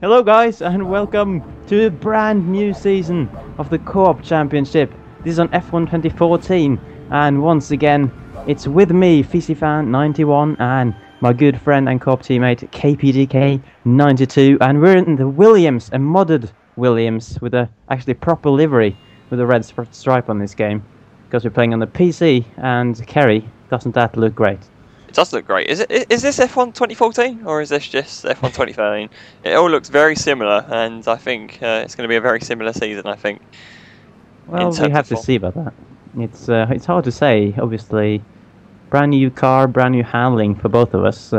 Hello guys and welcome to a brand new season of the Co-op Championship. This is on F1 2014 and once again it's with me, FisiFan91, and my good friend and co-op teammate Kptk92, and we're in the Williams, a modded Williams with a actually proper livery with a red stripe on this game because we're playing on the PC. And Kerry, doesn't that look great? It does look great. Is this F1 2014 or is this just F1 2013? It all looks very similar, and I think it's going to be a very similar season. I think. Well, we have to see about that. It's hard to say. Obviously, brand new car, brand new handling for both of us.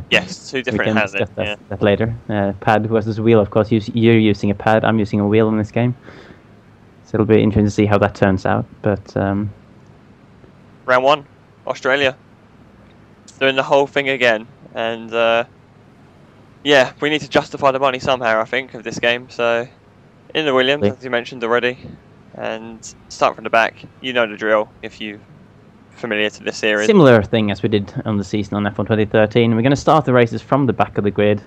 Yes, two different handling. We can discuss that later. Pad versus wheel, of course. You're using a pad. I'm using a wheel in this game. So it'll be interesting to see how that turns out. But round one, Australia. Doing the whole thing again, and yeah, we need to justify the money somehow, I think, of this game. So in the Williams, as you mentioned already, and start from the back. You know the drill if you're familiar to this series. Similar thing as we did on the season on F1 2013. We're going to start the races from the back of the grid,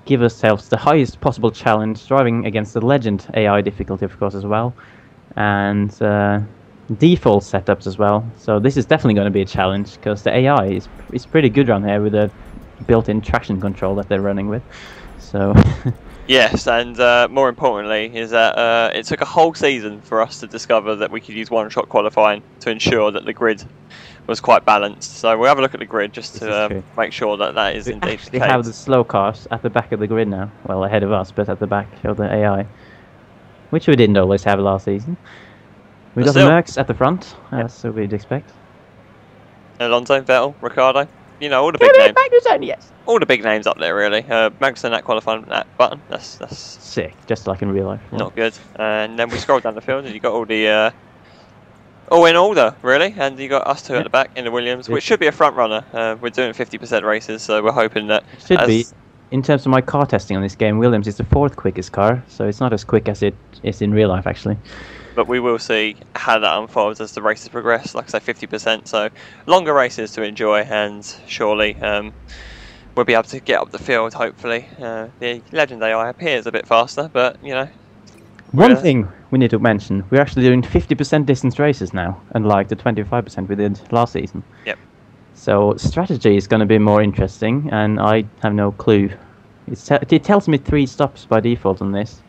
give ourselves the highest possible challenge, driving against the legend AI difficulty, of course, as well, and default setups as well. So this is definitely going to be a challenge because the AI is pretty good around here with the built-in traction control that they're running with. So yes, and more importantly is that it took a whole season for us to discover that we could use one-shot qualifying to ensure that the grid was quite balanced. So we'll have a look at the grid just to make sure that that is indeed the case. We have the slow cars at the back of the grid now. Well, ahead of us, but at the back of the AI, which we didn't always have last season. We've got the Mercs at the front, as we'd expect. Alonso, Vettel, Ricciardo, you know, all the big names. Magnussen, yes. All the big names up there, really. Magnussen, that qualifying that button, that's sick, just like in real life. Yeah. Not good. And then we scroll down the field, and you got all the all in order, really. And you got us two at the back in the Williams, which should be a front runner. We're doing 50% races, so we're hoping that it should be. In terms of my car testing on this game, Williams is the 4th quickest car, so it's not as quick as it is in real life, actually. But we will see how that unfolds as the races progress. Like I say, 50%, so longer races to enjoy, and surely we'll be able to get up the field, hopefully. The Legend AI appears a bit faster, but, you know. One thing we need to mention, we're actually doing 50% distance races now, unlike the 25% we did last season. Yep. So strategy is going to be more interesting, and I have no clue. It tells me 3 stops by default on this.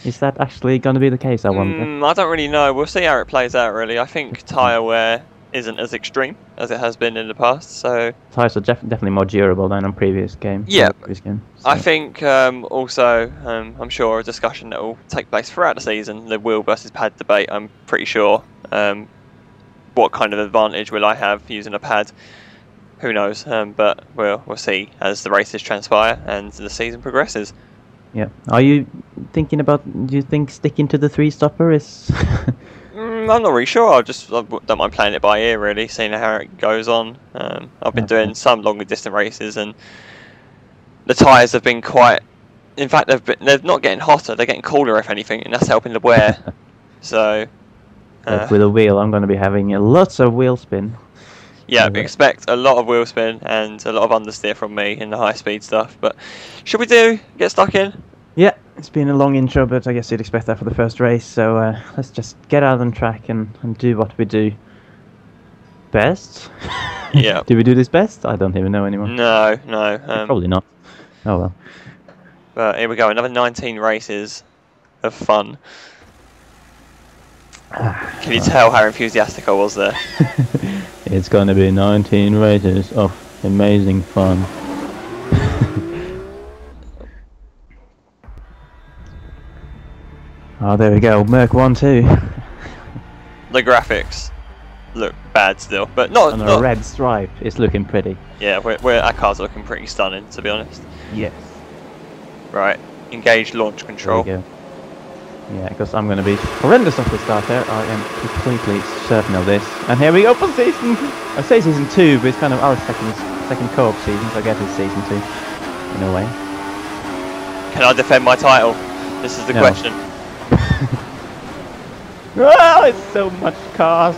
Is that actually going to be the case, I wonder? I don't really know. We'll see how it plays out, really. I think tyre wear isn't as extreme as it has been in the past, so... Tyres are definitely more durable than on previous games. Yeah. So. I think also, I'm sure a discussion that will take place throughout the season, the wheel versus pad debate, I'm pretty sure. What kind of advantage will I have using a pad? Who knows? But we'll see as the races transpire and the season progresses. Yeah. Are you thinking about? Do you think sticking to the 3-stopper is? I'm not really sure. I don't mind playing it by ear, really, seeing how it goes on. I've been doing some longer distance races, and the tyres have been quite. In fact, they're not getting hotter; they're getting cooler, if anything, and that's helping the wear. So. With a wheel, I'm going to be having lots of wheel spin. Yeah, expect a lot of wheel spin and a lot of understeer from me in the high-speed stuff. But should we get stuck in? Yeah, it's been a long intro, but I guess you'd expect that for the first race. So let's just get out on track and do what we do best. Yeah. Do we do this best? I don't even know anymore. No. Probably not. Oh well. But here we go, another 19 races of fun. Can you tell how enthusiastic I was there? It's going to be 19 races of amazing fun. Oh, there we go. Merc 1-2. The graphics look bad still, but not. On a red stripe, it's looking pretty. Yeah, our cars are looking pretty stunning, to be honest. Yes. Right, engage launch control. There we go. Yeah, because I'm going to be horrendous off the start there. I am completely certain of this. And here we go for season... I say season 2, but it's kind of our second co-op season, so I guess it's season 2, in a way. Can I defend my title? This is the question. Oh, it's so much cars.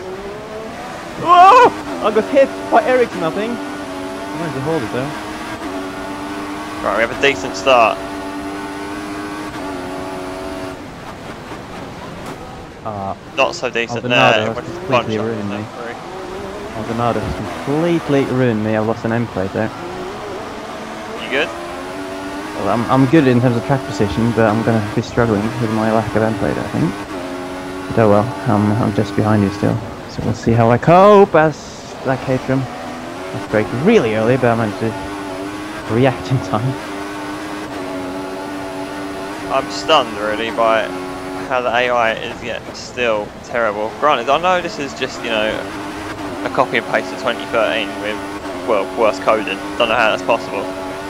Whoa! I got hit by Ericsson, I think. I managed to hold it though. Right, we have a decent start. Not so decent. Maldonado has completely ruined me. Maldonado has completely ruined me. I've lost an end plate there. You good? Well, I'm good in terms of track position, but I'm going to be struggling with my lack of end plate, I think. But oh well, I'm just behind you still. So we'll see how I cope as that Caterham. I braked really early, but I managed to react in time. I'm stunned really by how the AI is yet still terrible. Granted, I know this is just, you know, a copy and paste of 2013 with, well, worse coding. Don't know how that's possible.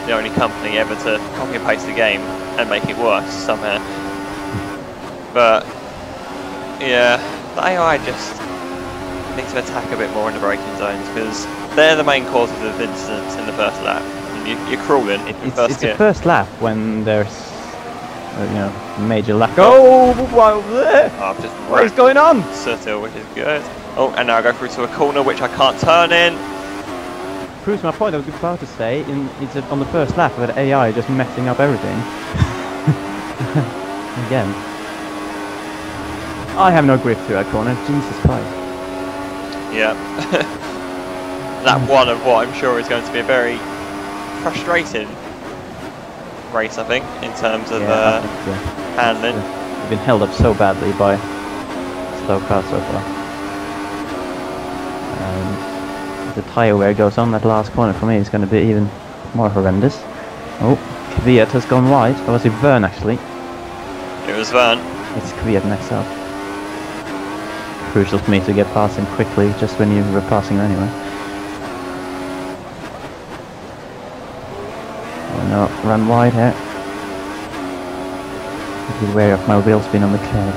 The only company ever to copy and paste the game and make it worse somehow. But yeah, the AI just needs to attack a bit more in the braking zones because they're the main causes of incidents in the first lap. And you're crawling in the first gear. It's the first lap when there's you know, major lack. Oh, wow, I've just what is going on? Sutil, which is good. Oh, and now I go through to a corner which I can't turn in. Proves my point. I was about to say, it's on the first lap with AI just messing up everything. Again. I have no grip through that corner. Jesus Christ. Yeah. That one of what I'm sure is going to be a very frustrating race, I think, in terms of handling. We've been held up so badly by slow cars so far. The tyre wear goes on that last corner for me is going to be even more horrendous. Oh, Kvyat has gone wide. Or was it Vern actually? It was Vern. It's Kvyat next up. Crucial for me to get past him quickly just when you were passing anyway. Oh no, run wide here. Be wary of my wheel spin on the curve.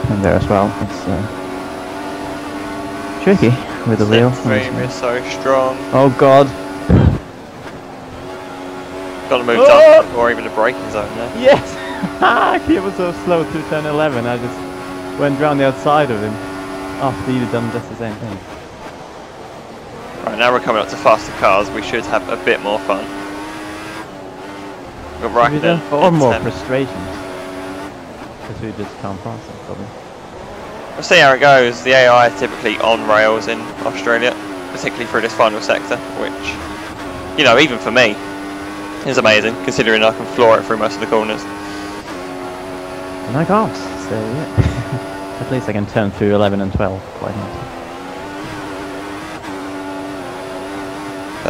And there as well, it's tricky with the wheel. Frame is so strong. Oh god. Got to move down or even a braking zone there. Yes! He was so slow through turn 11, I just went round the outside of him after he'd done just the same thing. Right, now we're coming up to faster cars, we should have a bit more fun. We've got Raikkonen or more frustrations. Because we just can't pass it, probably. We'll see how it goes. The AI is typically on rails in Australia, particularly through this final sector, which, you know, even for me, is amazing, considering I can floor it through most of the corners. And I can't, so yeah. At least I can turn through 11 and 12 quite nicely.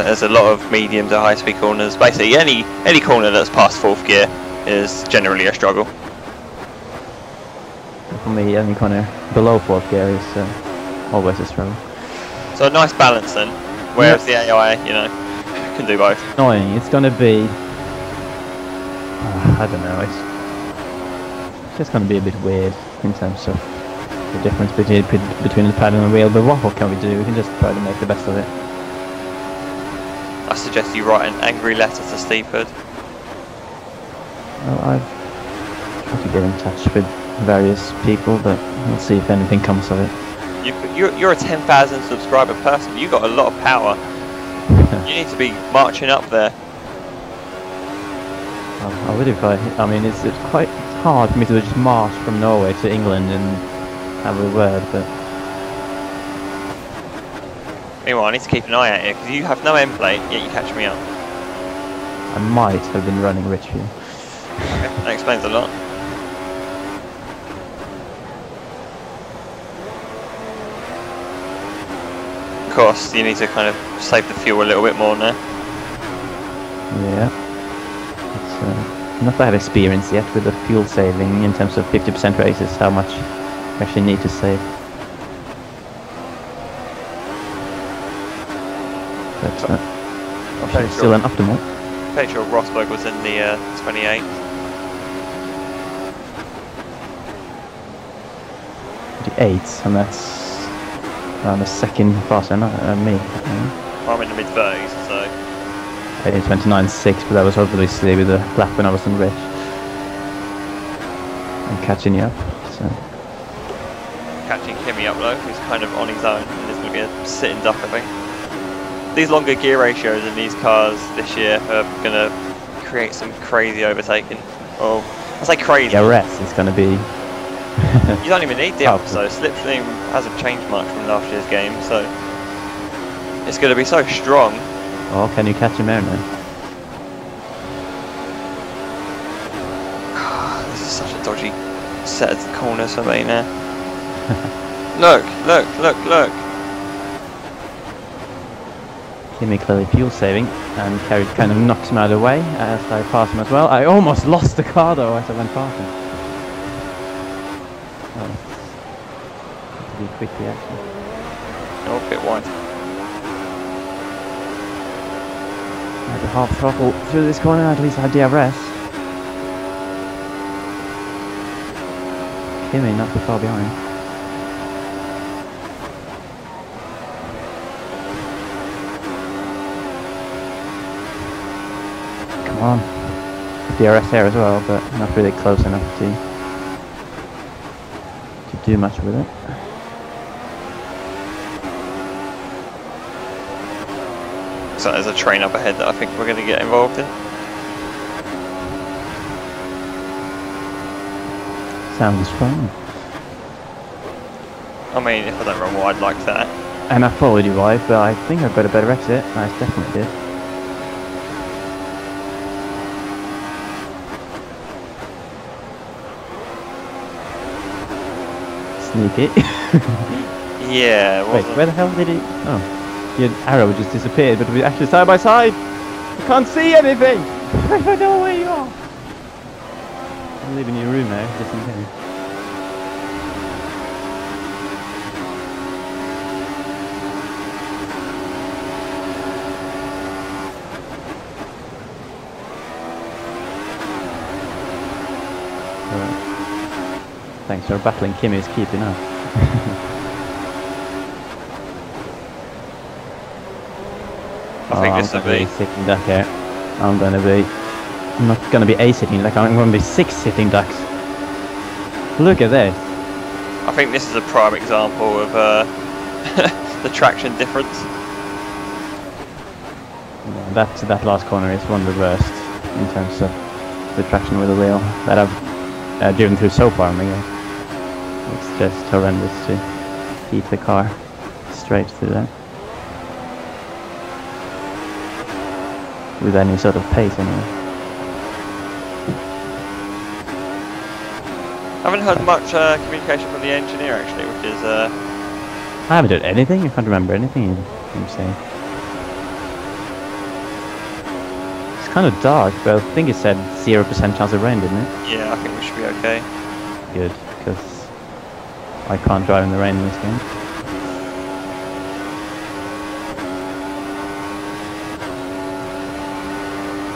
There's a lot of medium to high speed corners. Basically, any corner that's past 4th gear is generally a struggle. For me, any corner below 4th gear is always a struggle. So a nice balance then, whereas the AI, you know, can do both. Annoying. It's gonna be. I don't know. It's just gonna be a bit weird in terms of the difference between the paddle and the wheel. But what can we do? We can just try to make the best of it. I suggest you write an angry letter to Steepford. Well, I've tried to get in touch with various people, but we'll see if anything comes of it. You're a 10,000 subscriber person. You've got a lot of power. You need to be marching up there. I would if I mean, it's quite hard for me to just march from Norway to England and have a word, but... Meanwhile, I need to keep an eye out here, because you have no end plate, yet you catch me up. I might have been running Richfield. Okay, that explains a lot. Of course, you need to kind of save the fuel a little bit more now. Yeah. It's not that I have experience yet with the fuel saving in terms of 50% races, how much you actually need to save. But it's still an optimal. I'm pretty sure Rosberg was in the 28. The 8th, and that's around a second faster than me. I'm in the mid 30s, so. 29.6, but that was obviously with the lap when I was in Rich. I'm catching you up, so. Catching Kimi up though, who's kind of on his own, and is going to be a sitting duck, I think. these longer gear ratios in these cars this year are going to create some crazy overtaking. Oh, I say crazy. Yeah, rest is going to be. You don't even need the ups though. Slipstream hasn't changed much from last year's game, so it's going to be so strong. Oh, can you catch him there now? This is such a dodgy set of corners for me now. Look, look, look, look. Kimi clearly fuel saving, and Kerry kind of knocks him out of the way as I pass him as well. I almost lost the car though as I went past him. Oh, pretty quickly actually. Oh, a bit wide. I had a half throttle through this corner, at least I had DRS. Kimi not too far behind. Come on. DRS there as well, but not really close enough to do much with it. So there's a train up ahead that I think we're going to get involved in. Sounds fun. I mean, if I don't run wide like that. And I followed you wide, but I think I got a better exit. I definitely did. Sneaky. Yeah. Wait, where the hell did he? Oh, your arrow just disappeared, but we actually side by side. I can't see anything. I don't know where you are. I'm leaving your room now, just in case. Alright. Thanks for battling. Kimi's keeping up. I think this will be sitting duck here. I'm not gonna be a sitting duck, I'm gonna be 6 sitting ducks. Look at this. I think this is a prime example of the traction difference. Yeah, that last corner is one of the worst in terms of the traction with the wheel that I've driven through so far. Maybe it's just horrendous to keep the car straight through that with any sort of pace anyway. I haven't heard much communication from the engineer actually, which is I haven't done anything. I can't remember anything him saying. It's kind of dark, but I think it said 0% chance of rain, didn't it? Yeah, I think we should be okay. Good, because I can't drive in the rain in this game.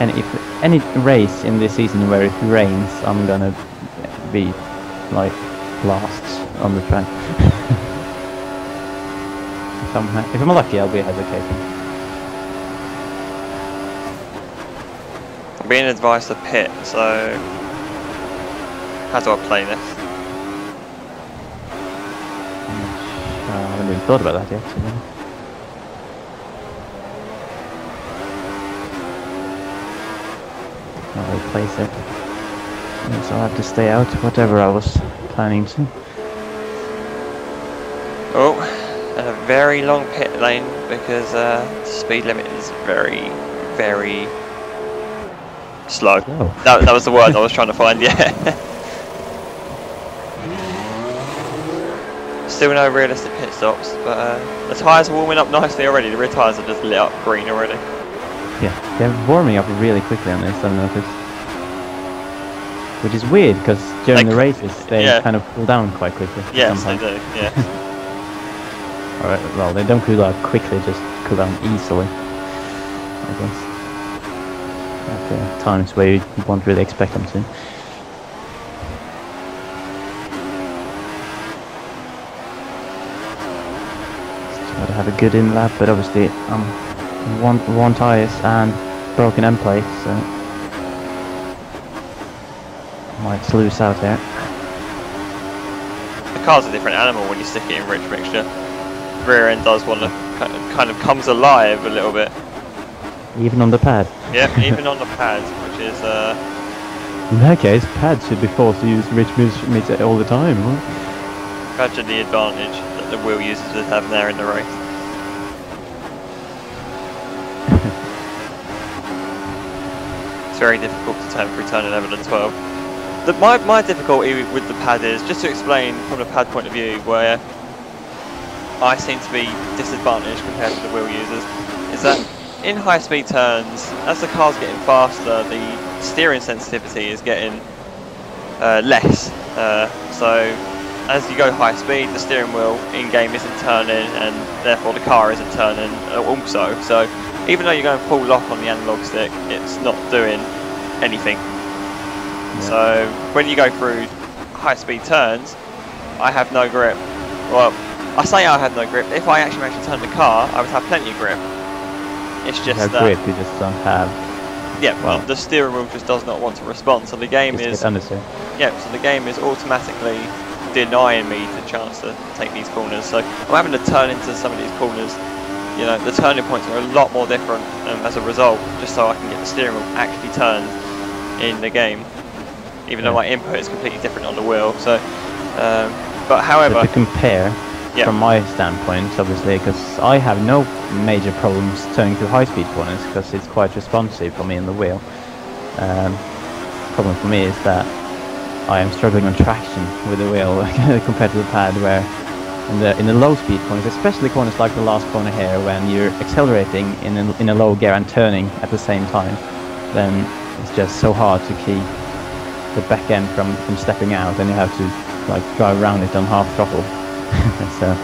And if any race in this season where it rains, I'm gonna be like last on the track. If I'm lucky, I'll be ahead of Kptk. I'm being advised to pit, so how do I play this? I haven't even thought about that yet. I'll replace it. So I'll have to stay out, whatever I was planning to. Oh, and a very long pit lane because the speed limit is very, very slow. Oh. That was the word I was trying to find, yeah. Still no realistic pit stops, but the tyres are warming up nicely already. The rear tyres are just lit up green already. Yeah, they're warming up really quickly on this, I've noticed. Which is weird, because during the races, they kind of cool down quite quickly. Yes, sometimes. they do, yeah. Alright, well, they don't cool down quickly, just cool down easily, I guess. At times where you won't really expect them to. Try to have a good in lap, but obviously I'm one tyres and broken end plate, so might sluice out there. The car's a different animal when you stick it in rich mixture. Rear end does want to kind of comes alive a little bit. Even on the pad. Yep, even on the pad, which is in that case, pads should be forced to use rich meter all the time. Right? imagine the advantage that the wheel users would have there in the race. It's very difficult to turn through turn 11 and 12. My difficulty with the pad is, just to explain from the pad point of view, where I seem to be disadvantaged compared to the wheel users, is that in high speed turns, as the car's getting faster, the steering sensitivity is getting less. So as you go high speed, the steering wheel in game isn't turning, and therefore the car isn't turning also. So even though you're going full lock on the analog stick, it's not doing anything. Yeah. So when you go through high speed turns, I have no grip. Well, I say I have no grip. If I actually managed to turn the car, I would have plenty of grip. It's just that grip you just don't have. Yeah, well, the steering wheel just does not want to respond. So the game is yeah. So the game is automatically denying me the chance to take these corners. So I'm having to turn into some of these corners. You know, the turning points are a lot more different as a result, just so I can get the steering wheel actually turned in the game, even though my input is completely different on the wheel. So, but however, but to compare. From my standpoint, obviously, because I have no major problems turning to high-speed corners because it's quite responsive for me in the wheel. Problem for me is that I am struggling on traction with the wheel compared to the pad, where in the low-speed corners, especially corners like the last corner here, when you're accelerating in a low gear and turning at the same time, then it's just so hard to keep the back end from stepping out, and you have to like drive around it on half throttle. So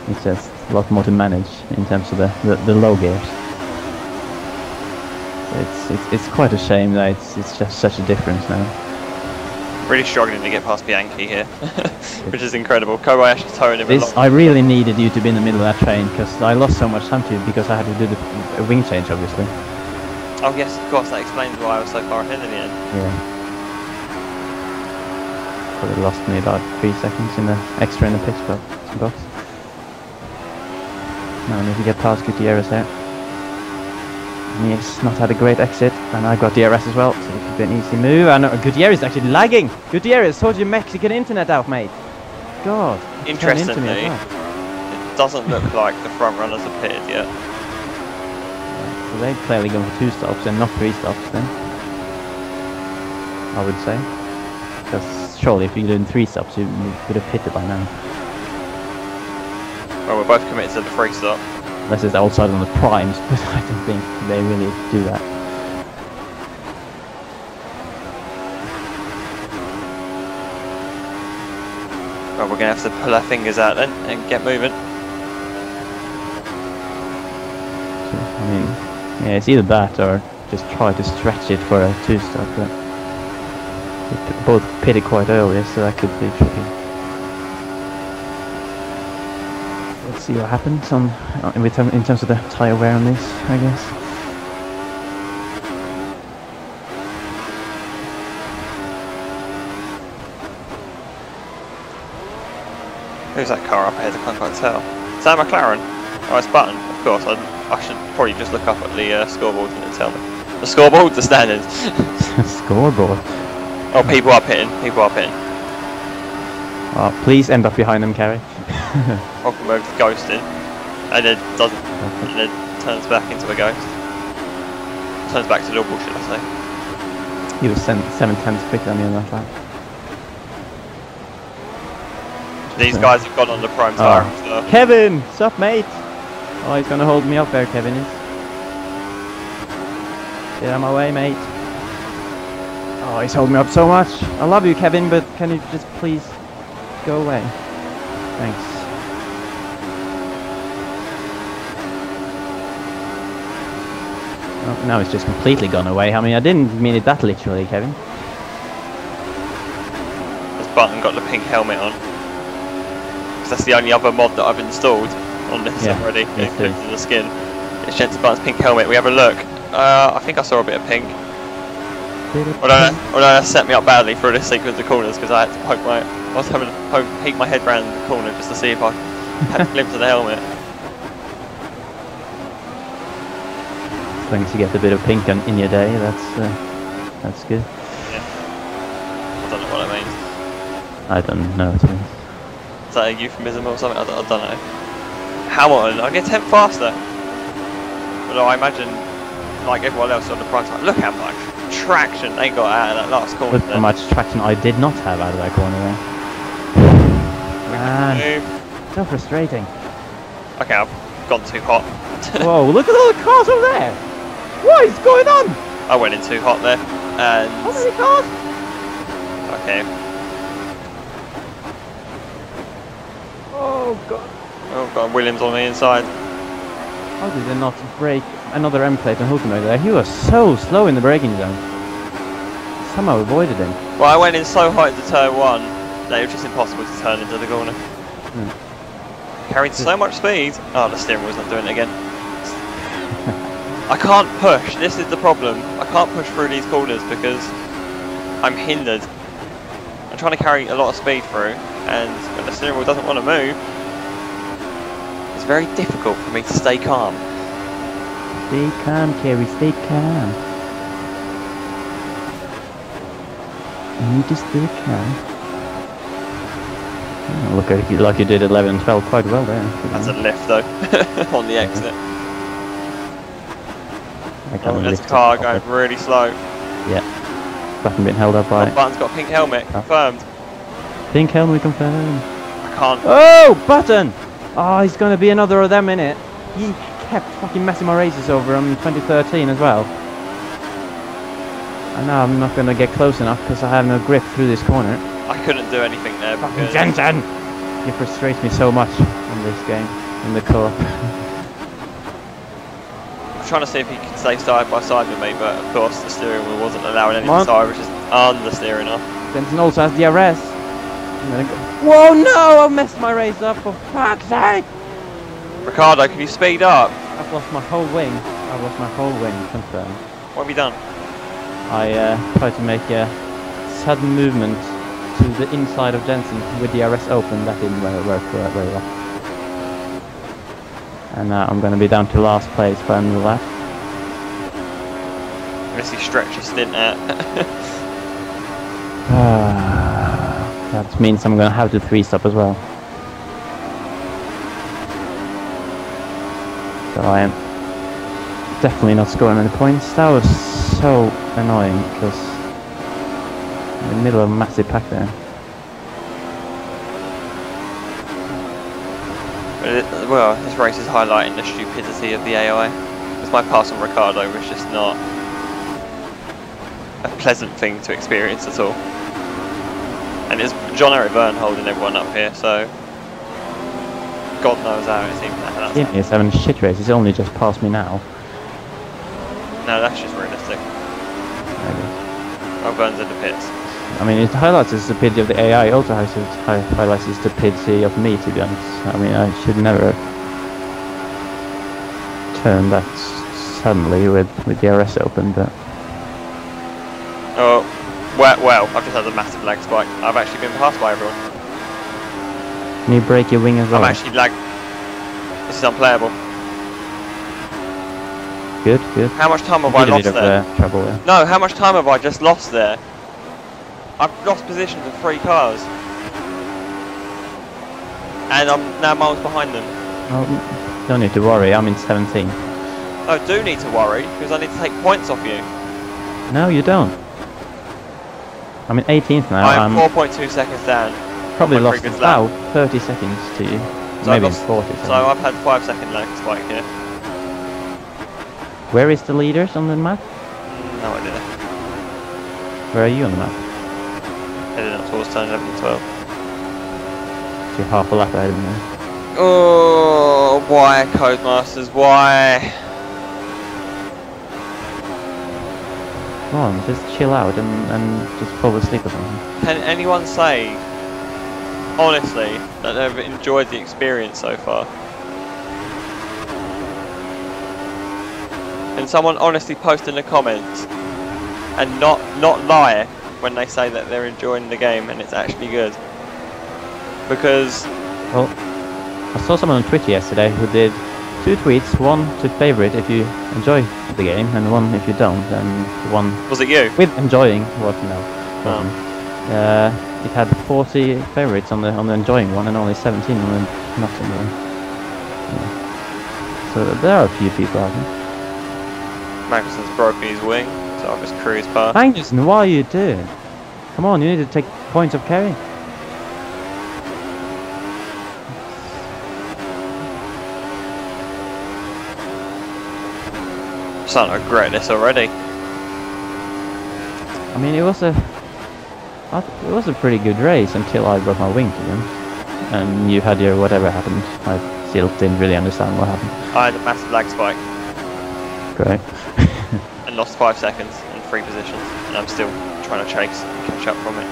it's just a lot more to manage in terms of the low gears. It's quite a shame that it's just such a difference now. Really struggling to get past Bianchi here, which is incredible. Kobayashi's towing him a lot. I really needed you to be in the middle of that train because I lost so much time to you because I had to do the wing change, obviously. Oh yes, of course, that explains why I was so far ahead in the end. Yeah. Probably lost me about 3 seconds in the extra in the pit box. Now I need to get past Gutierrez there. And he's not had a great exit, and I got DRS as well, so it could be an easy move. And Gutierrez is actually lagging. Gutierrez, sort your Mexican internet out, mate. God. Interestingly, it doesn't look like the front runners are pitted yet. So they're clearly going for 2 stops and not 3 stops then, I would say. Because surely if you're doing 3 stops, you would have pitted by now. Well, we're both committed to the 3 stop. Unless it's outside on the primes, but I don't think they really do that. Well, we're going to have to pull our fingers out then and get moving. I mean, yeah, it's either that or just try to stretch it for a 2 stop. But we both pitted quite early, so that could be tricky. Let's see what happens in terms of the tyre wear on this, I guess. Who's that car up ahead? I can't quite tell. Is that McLaren? Oh, it's Button. Of course, I should probably just look up at the scoreboard and tell me. The scoreboard, the standards. Scoreboard. Oh, people are pitting. People are pitting. Oh, please end up behind them, Carrie. Hockenberg's ghosting, and then doesn't, and then turns back into a ghost. Turns back to normal, should I say? He was 7/10 quicker than me on that lap. These guys have gone on the prime tyre and stuff. Kevin, sup, mate? Oh, he's gonna hold me up there, Kevin is. Get out of my way, mate. Oh, he's holding me up so much. I love you, Kevin, but can you just please go away? Thanks. Oh, now it's just completely gone away. I mean, I didn't mean it that literally, Kevin. This Button got the pink helmet on. Because that's the only other mod that I've installed on this already, including the skin. It's Jensen Button's pink helmet. We have a look. I think I saw a bit of pink. Although that set me up badly for this sequence of corners because I had to poke my... I was having to peek my head round the corner just to see if I had a glimpse of the helmet. going to get a bit of pink in your day. That's good. Yeah. I don't know what it means. I don't know what it means. Is that a euphemism or something? I don't know. Hamilton, I get 10 faster. But I imagine, like everyone else on the front side, look how much traction they got out of that last corner. Look how much traction I did not have out of that corner there. Man, so frustrating. Okay, I've gone too hot. Whoa, look at all the cars over there! What is going on? I went in too hot there. And How many cars? okay. Oh god. Oh god, Williams on the inside. How did they not break another M plate and Hulkenberg there? He was so slow in the braking zone. Somehow avoided him. Well, I went in so hot into turn 1 that it was just impossible to turn into the corner. Carried so much speed. Oh, the steering wheel's not doing it again. I can't push. This is the problem. I can't push through these corners because I'm hindered. I'm trying to carry a lot of speed through, and when the steering wheel doesn't want to move, it's very difficult for me to stay calm. Stay calm, Kerry, stay calm. You need to stay calm. Oh, look, like you did 11 and 12 quite well there. That's a lift though, on the exit. Oh, there's a car going really slow. Yeah. Button being held up by... Oh, Button's got a pink helmet, confirmed. Pink helmet confirmed. I can't... Oh, Button! Oh, he's going to be another of them in it. He kept fucking messing my races over in 2013 as well. And now I'm not going to get close enough because I have no grip through this corner. I couldn't do anything there because... Jensen! You frustrate me so much in this game, in the co-op. I'm trying to see if he can stay side by side with me, but of course the steering wheel wasn't allowing any so I was just under-steering off. Jensen also has DRS. Whoa, no! I messed my race up, for fuck's sake! Ricardo, can you speed up? I've lost my whole wing. I've lost my whole wing, confirmed. What have you done? I tried to make a sudden movement to the inside of Jensen with the DRS open. That didn't work very well. And now I'm going to be down to last place by another lap. Unless he stretches stint out. That means I'm going to have to 3-stop as well. So I am definitely not scoring any points. That was so annoying because in the middle of a massive pack there. Well, this race is highlighting the stupidity of the AI. Because my pass on Ricardo was just not a pleasant thing to experience at all. And it's John-Eric Byrne holding everyone up here, so God knows how it's even. Yeah, he's having a shit race. He's only just passed me now. No, that's just realistic. Oh, Byrne's in the pits. I mean, it highlights the stupidity of the AI, also highlights the stupidity of me, to be honest. I mean, I should never turn that suddenly with DRS open, but... Oh, well, I've just had a massive lag spike. I've actually been passed by everyone. Can you break your wing as well? I'm actually lagged. This is unplayable. Good, good. How much time have I lost there? Trouble there? No, how much time have I just lost there? I've lost position to 3 cars. And I'm now miles behind them. Oh, don't need to worry, I'm in 17. I do need to worry, because I need to take points off you. No, you don't. I'm in 18th now. I am 4.2 seconds down. Probably lost about 30 seconds to you. So maybe 40 seconds. So I've had 5-second lag spike here. Where is the leaders on the map? No idea. Where are you on the map? Heading up towards turn 11 and 12. So you're half a lap ahead of me. Oh, why, Codemasters, why? Come on, just chill out and just fall asleep or something. Can anyone say, honestly, that they've enjoyed the experience so far? Can someone honestly post in the comments and not lie when they say that they're enjoying the game and it's actually good? Because... Well, I saw someone on Twitter yesterday who did 2 tweets, one to favorite if you enjoy the game, and one if you don't, and one... Was it you? With enjoying, what no. Oh. It had 40 favorites on the enjoying one, and only 17 on the not enjoying. Yeah. So there are a few people out there. Magnussen's broken his wing, so I'll just cruise past. Magnussen, what are you doing? Come on, you need to take points of carry. I'm starting to regret this already. I mean, it was a pretty good race until I broke my wing to them, and you had your whatever happened. I still didn't really understand what happened. I had a massive lag spike. Great. And lost 5 seconds in 3 positions, and I'm still trying to chase and catch up from it.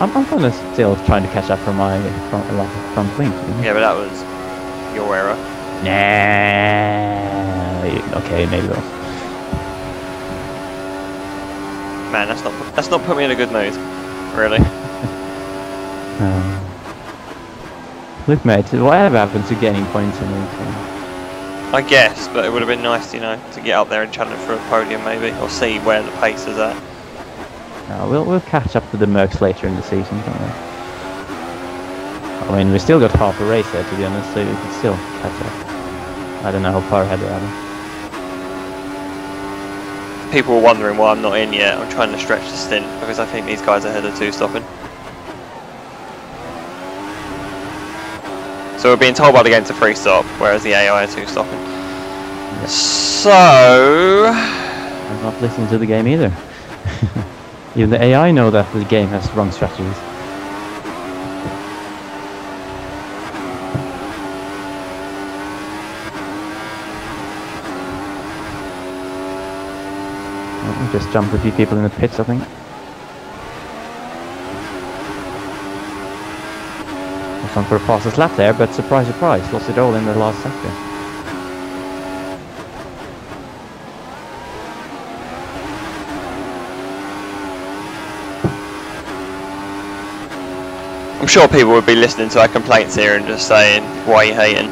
I'm kind of still trying to catch up from my front wing. Yeah, but that was your error. Nah. Okay, maybe that. Man, that's not put me in a good mood, really. Look, mate, whatever happened to gaining points in it? I guess, but it would have been nice, you know, to get up there and challenge for a podium maybe, or see where the pace is at. No, we'll catch up to the Mercs later in the season, can't we? I mean, we still got half a race there, to be honest, so we can still catch up. I don't know how far ahead we are. People were wondering why I'm not in yet. I'm trying to stretch the stint because I think these guys are ahead of 2 stopping. So we're being told by the game to 3 stop, whereas the AI are 2 stopping. Yep. So I'm not listening to the game either. Even the AI know that the game has wrong strategies. Just jumped a few people in the pits, I think. Was on for a fastest lap there, but surprise, surprise, lost it all in the last sector. I'm sure people would be listening to our complaints here and just saying, why are you hating?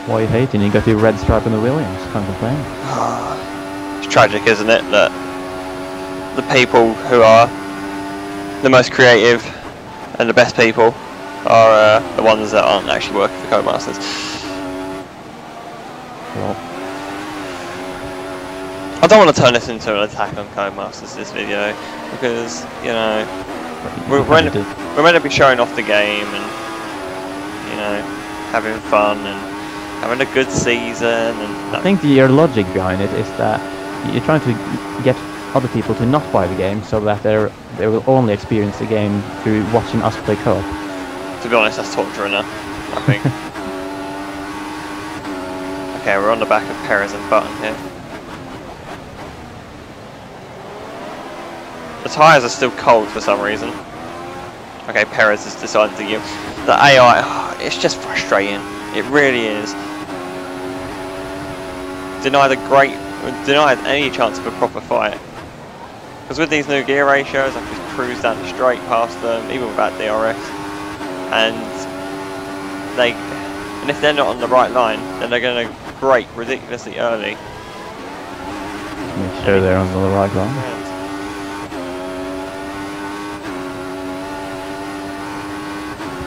Why are you hating? You got your red stripe on the Williams, can't complain. It's tragic, isn't it, that the people who are the most creative and the best people are the ones that aren't actually working for Codemasters. Well, I don't want to turn this into an attack on Codemasters, this video, because, you know, we're meant to be showing off the game and, you know, having fun and having a good season. And I think your logic behind it is that you're trying to get other people to not buy the game so that they will only experience the game through watching us play co-op. To be honest, that's torture enough, I think. Okay, we're on the back of Perez and Button here. The tyres are still cold for some reason. Okay, Perez has decided to give the AI. Oh, it's just frustrating. It really is. Denied any chance of a proper fight. Because with these new gear ratios, I can just cruise down the straight past them, even without DRS. And if they're not on the right line, then they're going to brake ridiculously early. Make sure they're on the right line.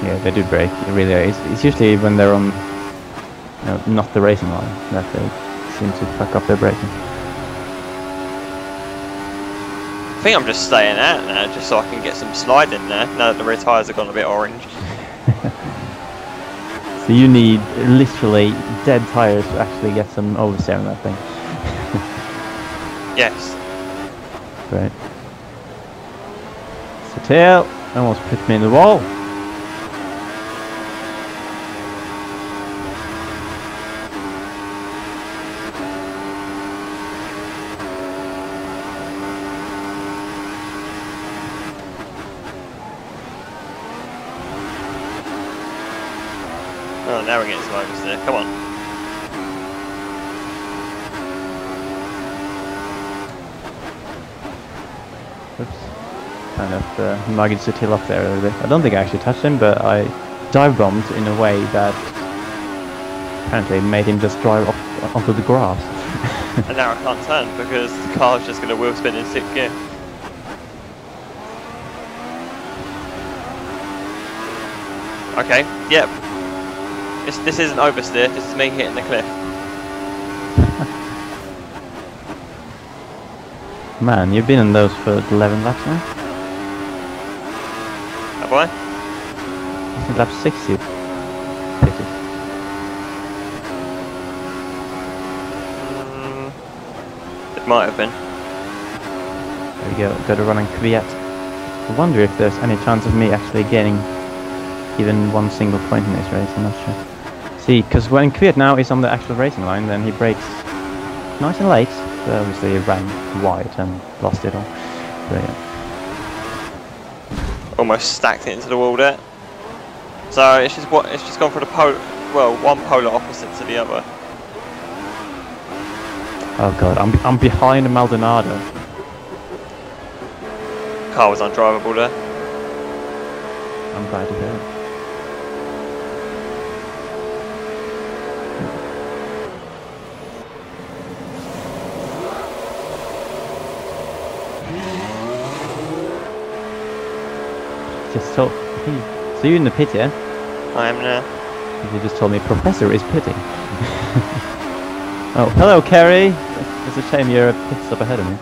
Yeah, they do brake. It really is. It's usually when they're on, you know, not the racing line that they seem to fuck up their braking. I think I'm just staying out now, just so I can get some slide in there. Now that the rear tyres have gone a bit orange. So you need literally dead tyres to actually get some oversteer on that thing. Yes. Right. So tail almost put me in the wall. Oh, now we're getting some oversteer. Come on. Oops. Kind of nudged the tail up there a little bit. I don't think I actually touched him, but I dive bombed in a way that apparently made him just drive off onto the grass. And now I can't turn because the car's just going to wheel spin in 6th gear. Okay, yep. This isn't oversteer, this is me hitting the cliff. Man, you've been in those for 11 laps now? Have I? I think lap 6 you pitted. It might have been. There we go, got a run on Kvyat. I wonder if there's any chance of me actually getting even one single point in this race, I'm not sure. See, because when Kvyat now is on the actual racing line, then he brakes nice and late. So obviously he ran wide and lost it all. So yeah. Almost stacked it into the wall there. So it's just gone for the one polar opposite to the other. Oh god, I'm behind Maldonado. Car was undrivable there. I'm glad to hear it. Just told. So you're in the pit, yeah? I am now. You just told me Professor is pitting. Oh, hello, Kerry. It's a shame you're a pit stop ahead of me.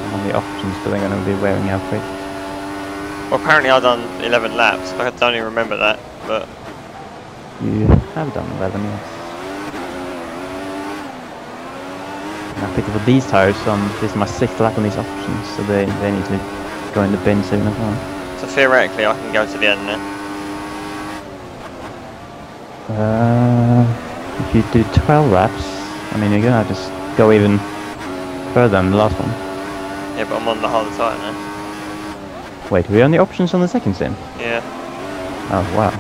I'm on the options, but they're going to be wearing out quick. Well, apparently I've done 11 laps. I don't even remember that, but You have done 11, yes. I picked up these tires on, this is my 6th lap on these options, so they need to go in the bin soon as well. so theoretically I can go to the end now. If you do 12 laps, I mean you're gonna have to go even further than the last one. Yeah, but I'm on the harder tire now. Wait, we're on the options on the second sim? Yeah. Oh wow.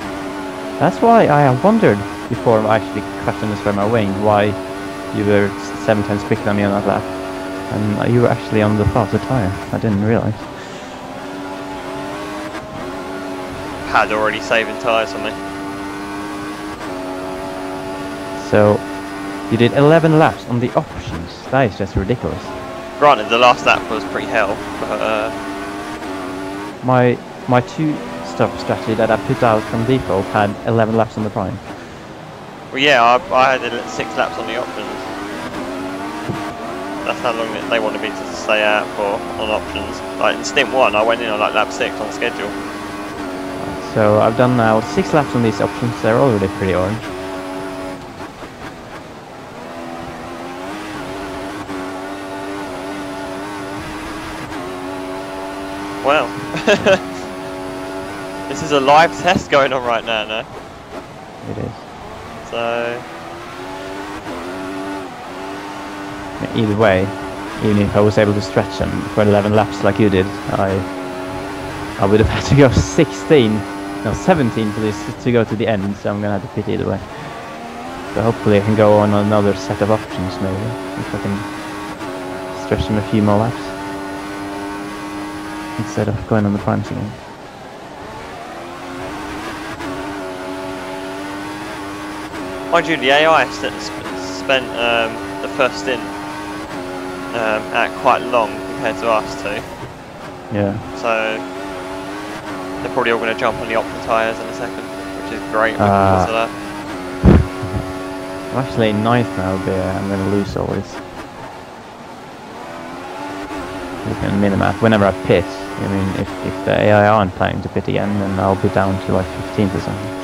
That's why I wondered before I actually crashed and destroyed my wing, why you were 7 times quicker than me on that lap. And you were actually on the faster tire. I didn't realise. Had already saving tyres on me. So, you did 11 laps on the options. That is just ridiculous. Granted, the last lap was pretty hell, but My 2-stop strategy that I put out from default had 11 laps on the prime. well, yeah, I had 6 laps on the options. That's how long they wanted me to stay out for on options. Like in stint 1, I went in on like lap 6 on schedule. So I've done now 6 laps on these options. They're already pretty orange. Wow. This is a live test going on right now, no? It is. So Either way, even if I was able to stretch them for 11 laps like you did, I would have had to go 17 for this to go to the end, so I'm gonna have to pit either way. So hopefully I can go on another set of options maybe, if I can stretch them a few more laps instead of going on the primes again. mind you, the AI spent the first stint out quite long compared to us two. Yeah. So they're probably all going to jump on the option tyres in a second, which is great because of that. I'm actually 9th now, but I'm going to lose all this. Looking at minimap, whenever I pit, I mean, if the AI aren't planning to pit again, then I'll be down to like 15th or something.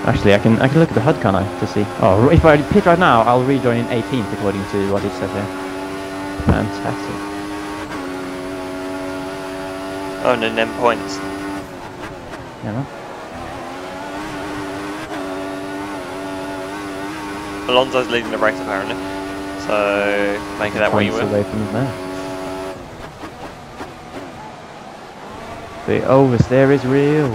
Actually, I can look at the HUD, can't I, to see. Oh, if I pit right now, I'll rejoin in 18th according to what it says here. Fantastic. Oh, and then points. Yeah, no? Alonso's leading the race apparently, so make it that way you will. Away from him there. The oversteer is real.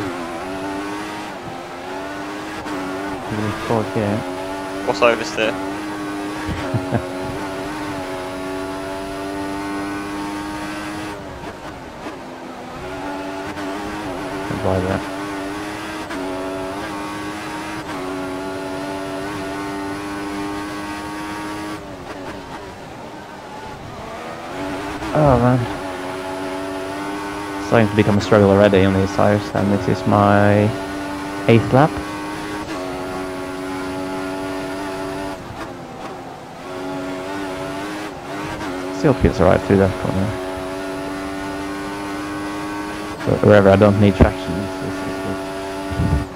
Even in 4th gear. What's oversteer? Buy that. Oh man, it's starting to become a struggle already on these tires, and this is my 8th lap. Still feels alright through that corner. But wherever I don't need traction, it's good.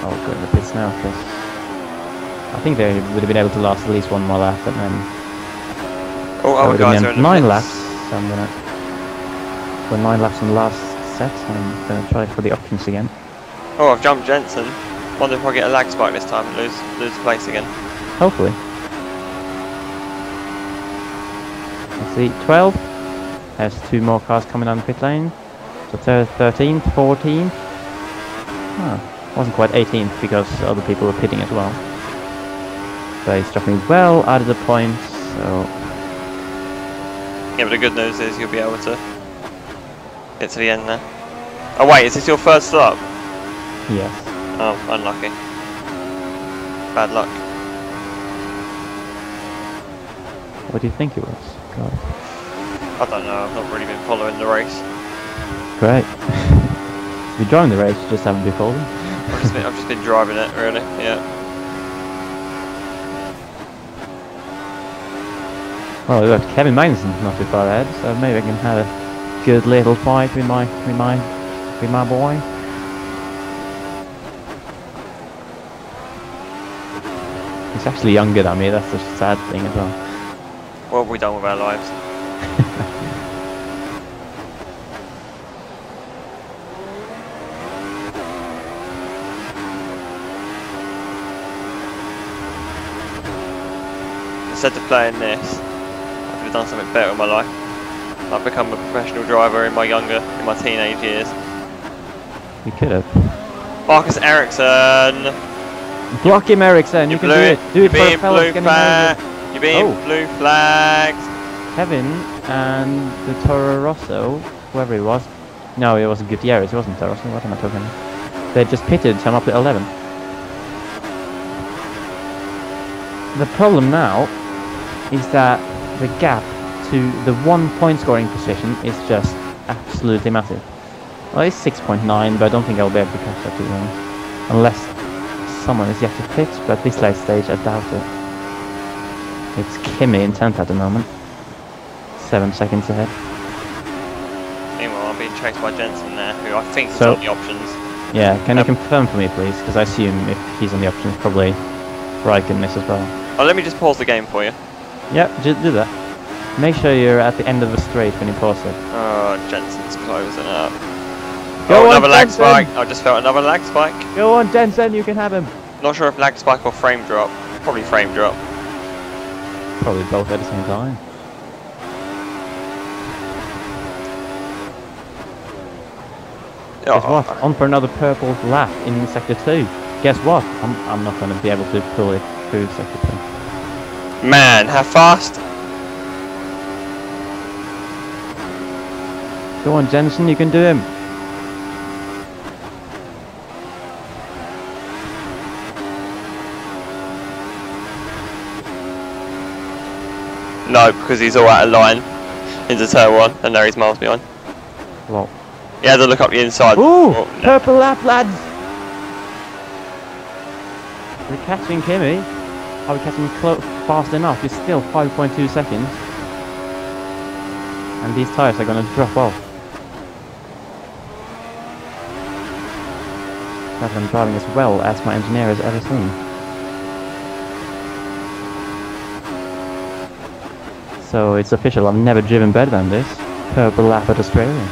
I'll go in the pits now, because I think they would have been able to last at least one more lap, and then Oh, guys are in the 9 pits. laps. So I'm gonna for 9 laps on the last set. I'm gonna try for the options again. Oh, I've jumped Jensen. Wonder if I get a lag spike this time and lose place again. Hopefully. Let's see, 12. There's 2 more cars coming down the pit lane. So 13th, 14th. Ah, wasn't quite 18th because other people were pitting as well. So he's dropping well out of the points. So Yeah, but the good news is you'll be able to get to the end there. Oh wait, is this your first stop? yes. Oh, unlucky. Bad luck. What do you think it was? God. I don't know, I've not really been following the race. Great. If you're driving the race, you just haven't been following. I've just been driving it, really, yeah. Well, we've got Kevin Magnussen not too far ahead, so maybe I can have a good little fight with my boy. He's actually younger than me, that's the sad thing as well. What have we done with our lives? Instead of playing this, I could have done something better with my life. I've become a professional driver in my teenage years. You could have. Marcus Ericsson! Block him, Ericsson, you can do it. Do it for a fellow getting over. You're being blue flagged! Kevin and the Toro Rosso, whoever it was. No, it wasn't Gutierrez, it wasn't Toro Rosso, what am I talking about? They just pitted, so I'm up at 11. The problem now is that the gap to the 1 point scoring position is just absolutely massive. Well, it's 6.9, but I don't think I'll be able to catch that too long. Unless someone is yet to pit, but at this late stage I doubt it. It's Kimi in 10th at the moment. 7 seconds ahead. Meanwhile, I'm being chased by Jensen there, who I think is So- on the options. Yeah, can you confirm for me please? Because I assume if he's on the options, probably Raikkonen is as well. Oh, let me just pause the game for you. Yeah, just do that. Make sure you're at the end of the straight when you pause it. Oh, Jensen's closing up. Go Oh, on, another lag Jensen! spike. I just felt another lag spike. Go on, Jensen, you can have him. Not sure if lag spike or frame drop. Probably frame drop. Probably both at the same time. Guess what? On for another purple lap in sector 2. Guess what? I'm not going to be able to pull it through sector 2. Man, how fast? Go on, Jensen, you can do him. No, because he's all out of line into turn 1, and now he's miles behind. Well. He had to look up the inside. Ooh! Oh, no. Purple lap, lads! We're catching Kimi. Are we catching him fast enough? It's still 5.2 seconds. And these tyres are going to drop off. That I'm driving as well as my engineer has ever seen. So it's official, I've never driven better than this. Purple lap at Australia.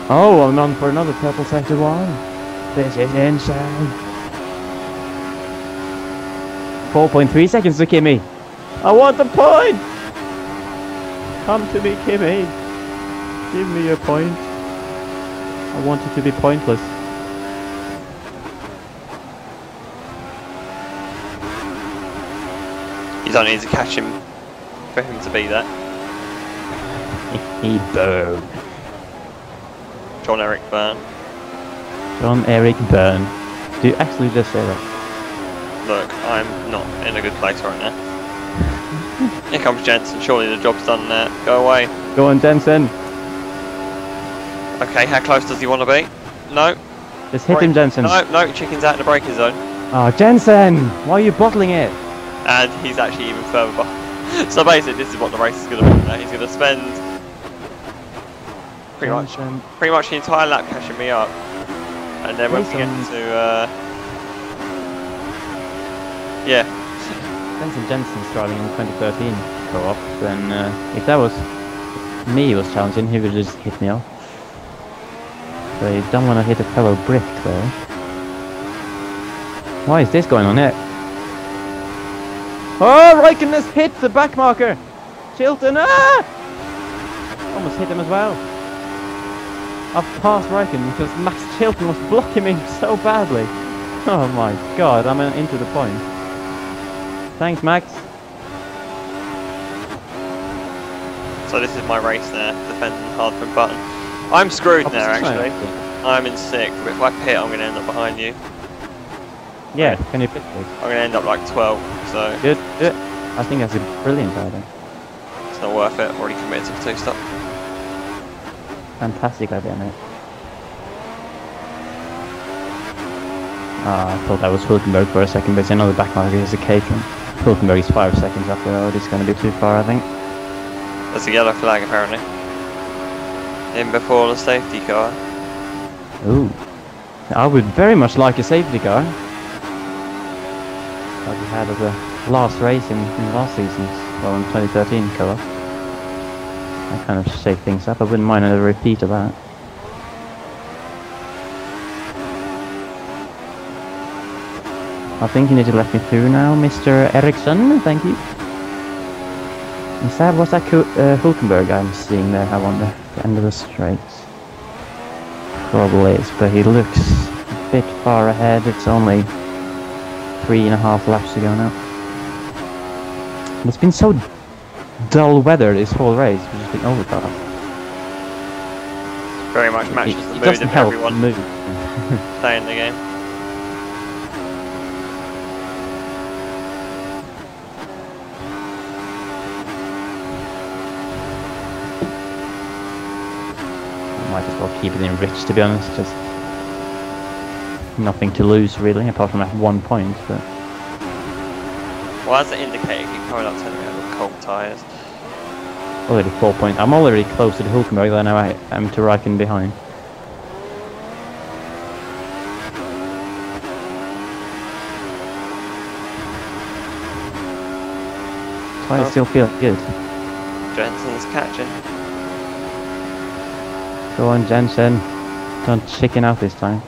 Oh, I'm on for another purple sector 1. This is insane. 4.3 seconds to Kimi. I want the point! Come to me, Kimi. Give me a point. I want it to be pointless. You don't need to catch him for him to be that. He burned. John Eric Byrne. John Eric Byrne. Do you actually just say that? Look, I'm not in a good place right now. Here comes Jensen. Surely the job's done there. Go away. Go on, Jensen. Okay, how close does he want to be? No. Just hit him, Jensen. No, chicken's out in the braking zone. Oh, Jensen! Why are you bottling it? And he's actually even further behind. So basically, this is what the race is going to be. He's going to spend pretty much the entire lap catching me up, and then when we get to yeah. Jensen's driving in 2013 co-op, then if that was me who was challenging, he would just hit me off. So you don't want to hit a fellow brick there. Why is this going on here? Oh, Raikkonen has hit the back marker! Chilton, ah! Almost hit him as well. I've passed Raikkonen because Max Chilton was blocking me so badly. Oh my god, I'm into the point. Thanks, Max. So this is my race now, defending hard from button. I'm screwed now, actually. I'm in 6th, but if I pit, I'm going to end up behind you. Yeah, can you pit please? I'm going to end up like 12, so... Good. I think that's a brilliant idea. It's not worth it, I've already committed to the 2-stop. Fantastic idea, mate. I thought that was Hulkenberg for a second, but it's another back marker is a Caterham. Hulkenberg is 5 seconds up the road, it's going to be too far, I think. There's a yellow flag, apparently. In before the safety car. Ooh. I would very much like a safety car. Like we had at the last race in last season's, well, in 2013 co-op. I kind of shake things up, I wouldn't mind a repeat of that. I think you need to let me through now, Mr. Eriksson, thank you. Was that Hulkenberg I'm seeing there, I wonder, at the end of the straights? Probably is, but he looks a bit far ahead, it's only 3.5 laps to go now. And it's been so dull weather this whole race, we've just been overcast. Very much matches the mood of everyone playing the game. Might as well keep it in rich, to be honest. Just nothing to lose really, apart from that 1 point. But why does the indicator keep coming up telling me I've got cold tyres? Already 4 points. I'm already closer to Hulkenberg than I am to Raikkonen behind. So I still feel good. Jensen's catching. Go on, Jensen. Don't chicken out this time.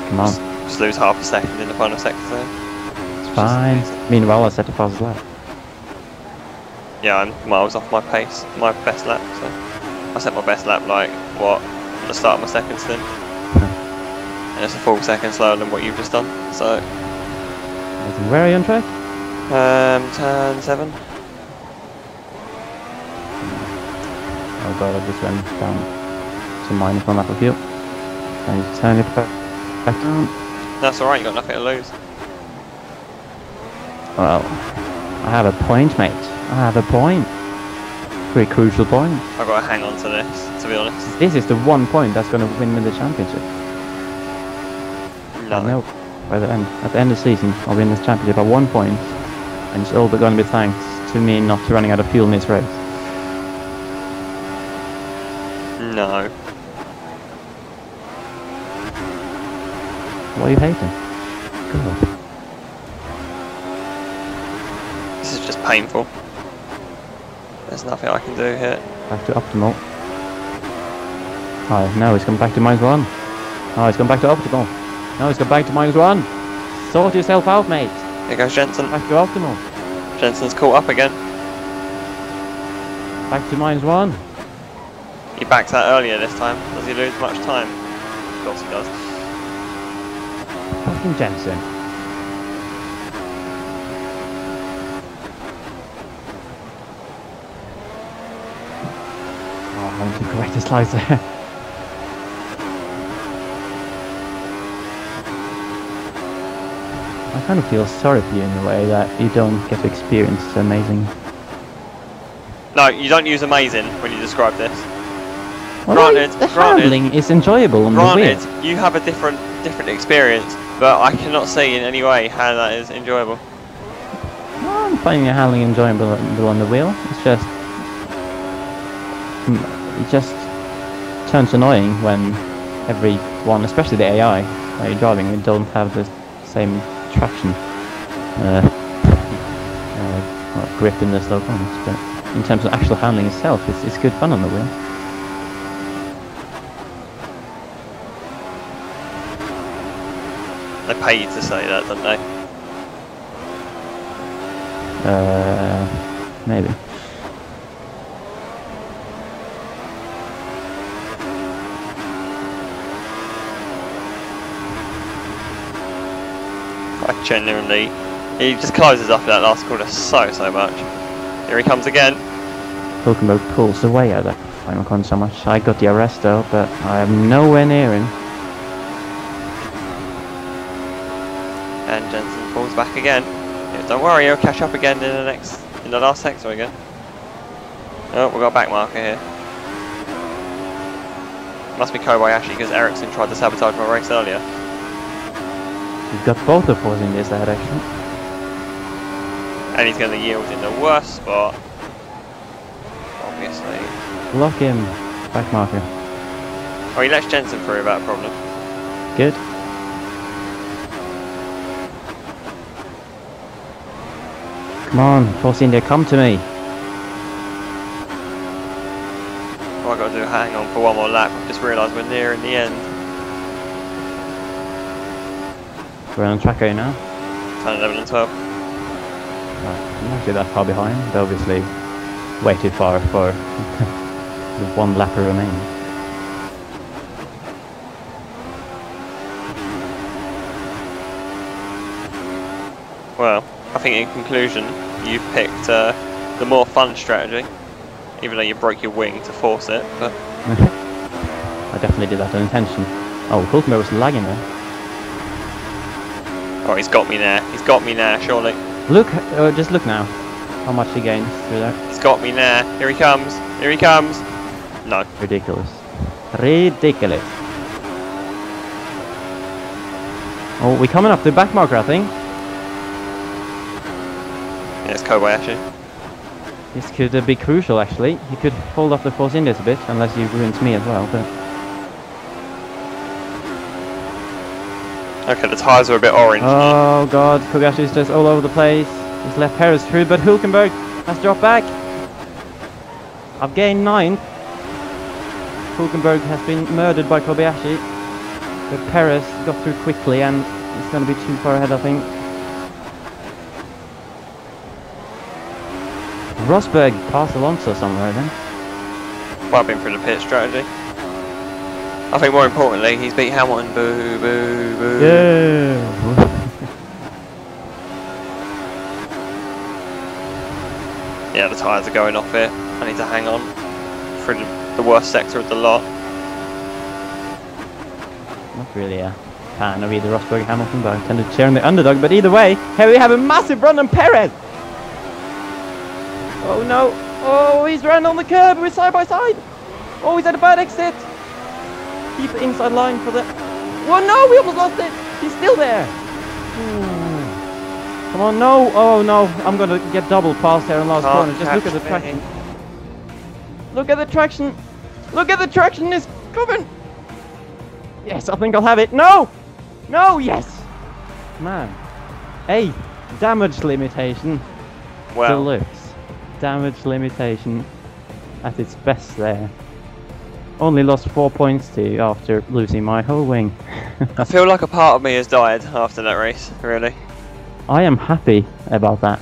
Come on. Just lose half a second in the final sector there. It's fine. Meanwhile, I set the fastest lap. Yeah, I'm miles off my pace, my best lap. So I set my best lap like what? At the start of my second stint. And it's a full second slower than what you've just done. So. Where are you on track? Turn 7. Oh god, I just went down to -1 lap of fuel. And you turn it back down. That's alright, you got nothing to lose. Well, I have a point, mate. I have a point. Pretty crucial point. I've got to hang on to this, to be honest. This is the 1 point that's going to win me the championship. No. No. By the end, at the end of the season, I'll win this championship by 1 point, and it's all going to be thanks to me not running out of fuel in this race. No. What are you hating? God. This is just painful. There's nothing I can do here. Back to optimal. Oh, no, it's gone back to -1. Oh, he's gone back to optimal. No, he's gone back to -1. Sort yourself out, mate. Here goes Jensen. Back to optimal. Jensen's caught up again. Back to -1. He backs out earlier this time. Does he lose much time? Of course he does. Fucking Jensen. Oh, I want to correct the slides there. I kind of feel sorry for you in a way that you don't get to experience amazing. No, you don't use amazing when you describe this. Well, Granted, the handling is enjoyable on the wheel. Granted, you have a different experience, but I cannot see in any way how that is enjoyable. Well, I'm finding the handling enjoyable on the wheel. It's just it just turns annoying when everyone, especially the AI, while you're driving, we don't have the same traction grip in the slow corners. But in terms of actual handling itself, it's good fun on the wheel. They pay you to say that, don't they? Maybe. I genuinely, he just closes off that last corner so much. Here he comes again. Hulkenberg pulls away at that final corner so much. I got the arrest though, but I am nowhere near him. And Jensen pulls back again. Yeah, don't worry, he'll catch up again in the last sector again. Oh, we've got a back marker here. Must be Kobayashi because Ericsson tried to sabotage my race earlier. He's got both the force in this direction. And he's going to yield in the worst spot. Obviously. Lock him. Back marker. Oh, he lets Jensen through without a problem. Good. Come on, Force India, come to me. All I've got to do is hang on for one more lap. I've just realised we're nearing the end. We're on track A now. Turn 11 and 12. I'm actually that far behind, but obviously way too far for the one lapper remaining. Well, I think in conclusion, you picked the more fun strategy, even though you broke your wing to force it. But I definitely did that on intention. Oh, Hulkenberg was lagging there. Oh, he's got me there. He's got me there, surely. Look, just look now. How much he gains through there. He's got me there. Here he comes. Here he comes. No. Ridiculous. Ridiculous. Oh, we're coming up to the back marker, I think. Yeah, it's Kobayashi. This could be crucial, actually. He could hold off the Force Indies a bit, unless he ruins me as well, but... Okay, the tyres are a bit orange. Oh god, Kobayashi's just all over the place. He's left Perez through, but Hulkenberg has dropped back. I've gained 9th. Hulkenberg has been murdered by Kobayashi. But Perez got through quickly and he's going to be too far ahead, I think. Rosberg passed Alonso somewhere then. Well, I've been through the pit strategy. I think more importantly, he's beat Hamilton. Boo, boo, boo. Yeah. Yeah, the tyres are going off here. I need to hang on through the worst sector of the lot. Not really a fan of either Rosberg or Hamilton, but I tend to cheer on the underdog. But either way, here we have a massive run on Perez. Oh no! Oh, he's run on the curb. We're side by side. Oh, he's at a bad exit. Keep the inside line for the... Oh no, we almost lost it. He's still there. Come on, no. Oh no, I'm going to get double past here in last corner. Just look at the traction. Look at the traction. Look at the traction. It's coming. Yes, I think I'll have it. No. No, yes. Man. Hey, damage limitation. Well. Deluxe. Damage limitation at its best there. only lost 4 points to you after losing my whole wing. I feel like a part of me has died after that race, really. I am happy about that.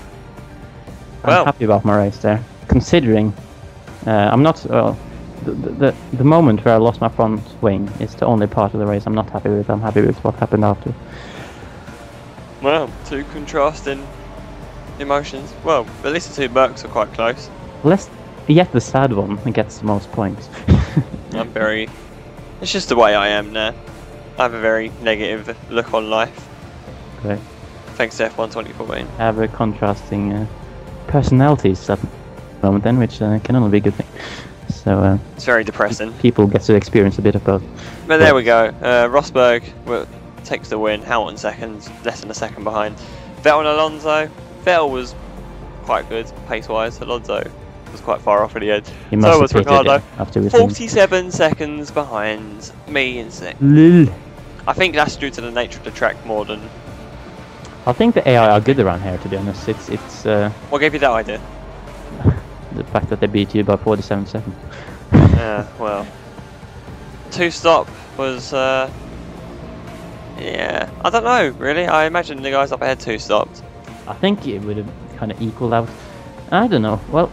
Well, I'm happy about my race there, considering I'm not. The moment where I lost my front wing is the only part of the race I'm not happy with. I'm happy with what happened after. Well, two contrasting emotions. Well, at least the two Mercs are quite close. Yet the sad one gets the most points. I'm very... It's just the way I am now. I have a very negative look on life. Great. Thanks to F1 Have a contrasting personalities at the moment then, which can only be a good thing. So it's very depressing. People get to experience a bit of both. But there we go. Rosberg takes the win. Hamilton second, less than a second behind. Vettel and Alonso. Vettel was quite good pace-wise. Alonso was quite far off at the end. So was Ricardo. 47 seconds behind me in sixth. I think that's due to the nature of the track more than... I think the AI are good around here, to be honest. It's What gave you that idea? The fact that they beat you by 47 seconds. Yeah, well, two stop was yeah, I don't know really. I imagine the guys up ahead two stopped. I think it would have kind of equaled out. I don't know. Well,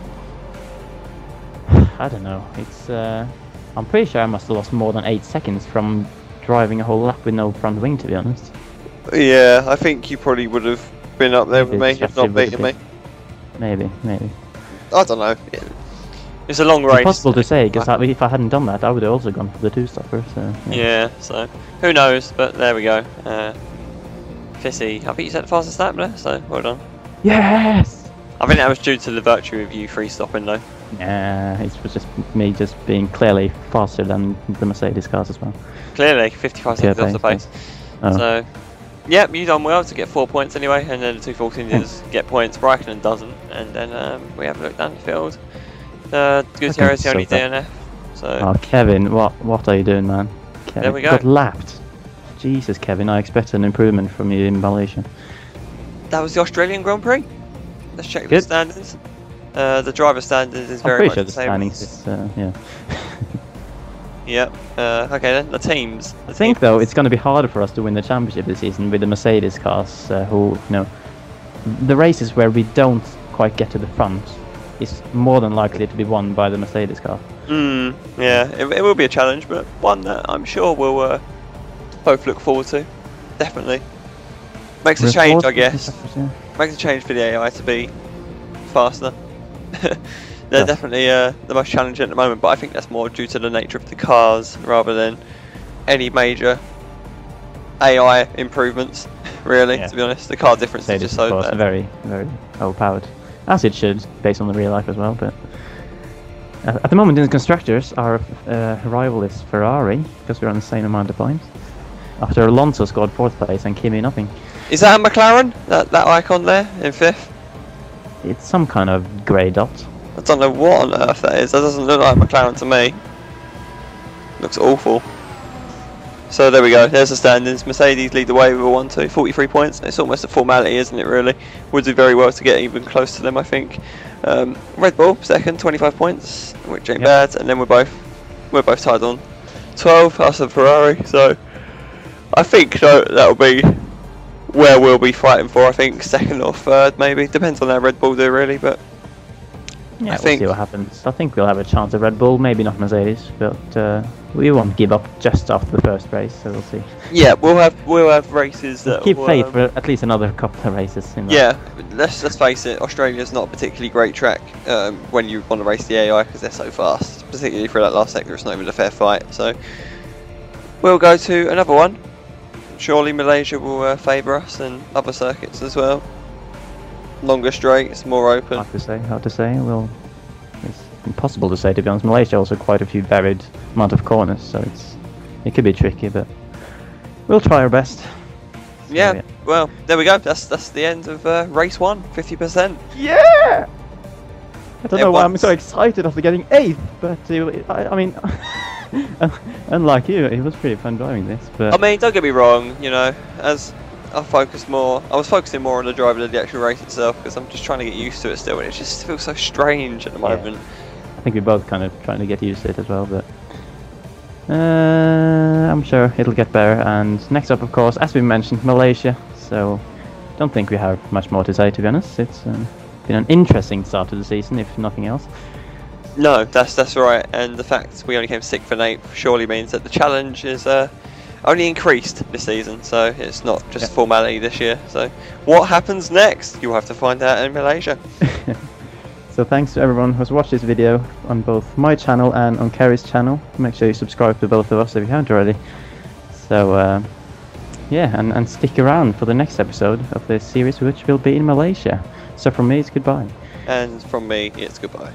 I don't know. It's I'm pretty sure I must have lost more than 8 seconds from driving a whole lap with no front wing, to be honest. Yeah, I think you probably would have been up there with me if not beating me. Maybe. I don't know. It's a long race. It's possible to say, because if I hadn't done that, I would have also gone for the two-stopper. So yeah, so who knows? But there we go. Fissy, I think you set the fastest lap there, so well done. Yes. I think that was due to the virtue of you free stopping though. Nah, it was just me just being clearly faster than the Mercedes cars as well. Clearly, 55 seconds off the pace. Oh. So, yep, you done well to get 4 points anyway, and then the 214ers get points. Raikkonen doesn't, and then we have a look down the field. Gutierrez the only DNF. So. Oh, Kevin, what are you doing, man? Kevin, there we go. Got lapped. Jesus, Kevin, I expect an improvement from you in Malaysia. That was the Australian Grand Prix. Let's check the standings. The driver standings is very much the same. Yeah. Yep. Okay then, the teams. I think though it's going to be harder for us to win the championship this season with the Mercedes cars, who, the races where we don't quite get to the front is more than likely to be won by the Mercedes car. Yeah, it will be a challenge, but one that I'm sure we'll both look forward to. Definitely. Makes a change, I guess. Makes a change for the AI to be faster. They're definitely the most challenging at the moment, but I think that's more due to the nature of the cars rather than any major AI improvements, really, to be honest. The car difference is just so bad. Very, very overpowered. As it should, based on the real life as well, but at the moment in the constructors, our rival is Ferrari, because we're on the same amount of points. After Alonso scored 4th place and Kimi nothing. Is that a McLaren? That icon there in 5th? It's some kind of grey dot. I don't know what on earth that is. That doesn't look like McLaren to me. Looks awful. So there we go. There's the standings. Mercedes lead the way with a 1-2, 43 points. It's almost a formality, isn't it? Really, would do very well to get even close to them, I think. Red Bull second, 25 points, which ain't bad. And then we're both tied on 12. Us and Ferrari. So I think that'll be where we'll be fighting for. I think second or third, maybe. Depends on how Red Bull do, really. But yeah, we'll see what happens. I think we'll have a chance at Red Bull, maybe not Mercedes, but we won't give up just after the first race, so we'll see. Yeah, we'll have races that keep faith for at least another couple of races. Yeah, let's face it, Australia's not a particularly great track when you want to race the AI because they're so fast. Particularly for that last sector, it's not even a fair fight. So we'll go to another one. Surely Malaysia will favour us and other circuits as well. Longer straights, more open. Hard to say. Well, it's impossible to say, to be honest. Malaysia also quite a few varied amount of corners, so it could be tricky, but we'll try our best. So, yeah. Well, there we go. That's the end of race 1, 50%. Yeah. I don't know why I'm so excited after getting 8th, but I mean, unlike you, it was pretty fun driving this. But I mean, don't get me wrong. As I was focusing more on the driving of the actual race itself because I'm just trying to get used to it still, and it just feels so strange at the moment. I think we're both kind of trying to get used to it as well, but I'm sure it'll get better. And next up, of course, as we mentioned, Malaysia. So don't think we have much more to say, to be honest. It's been an interesting start to the season, if nothing else. No, that's right. And the fact we only came 6th and 8th surely means that the challenge is only increased this season. So it's not just formality this year. So what happens next? You'll have to find out in Malaysia. So thanks to everyone who's watched this video on both my channel and on Kerry's channel. Make sure you subscribe to both of us if you haven't already. So yeah, and stick around for the next episode of this series, which will be in Malaysia. So from me, it's goodbye. And from me, it's goodbye.